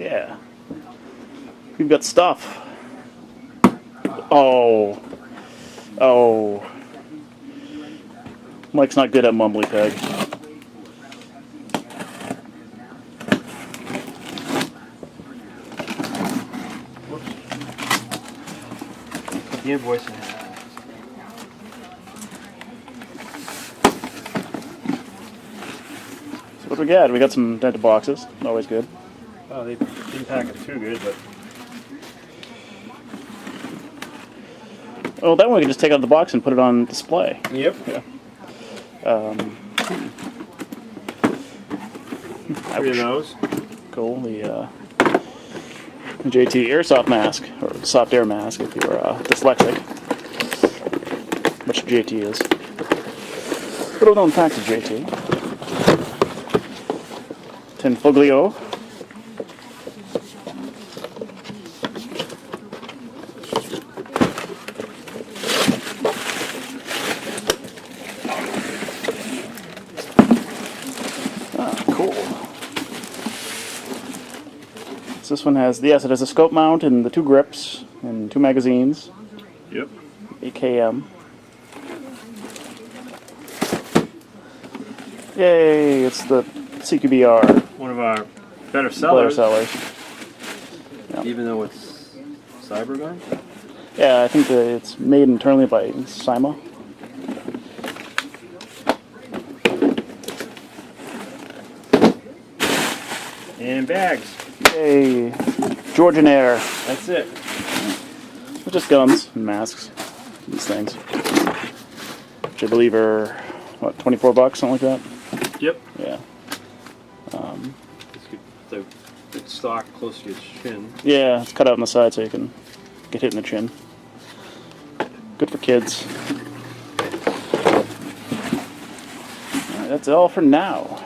Yeah. We've got stuff. Oh. Oh. Mike's not good at mumbly peg. Put the invoice in. So what we got? We got some dented boxes. Always good. Oh, they didn't pack it too good, but... Oh, that one we can just take out of the box and put it on display. Yep. Yeah. Three of those. Cool. The JT Airsoft mask, or soft air mask if you're dyslexic, which JT is. Little known fact of JT. Tinfoglio. Cool. So this one has, yes, it has a scope mount and the 2 grips and 2 magazines. Yep. AKM. Yay! It's the CQBR. One of our better sellers. Yeah. Even though it's Cybergun. Yeah, I think that it's made internally by Cyma. And bags. Yay! Georgian Air. That's it. It's just guns and masks. These things. Which I believe are, what, 24 bucks, something like that? Yep. Yeah. The stock close to your chin. Yeah, it's cut out on the side so you can get hit in the chin. Good for kids. Alright, that's all for now.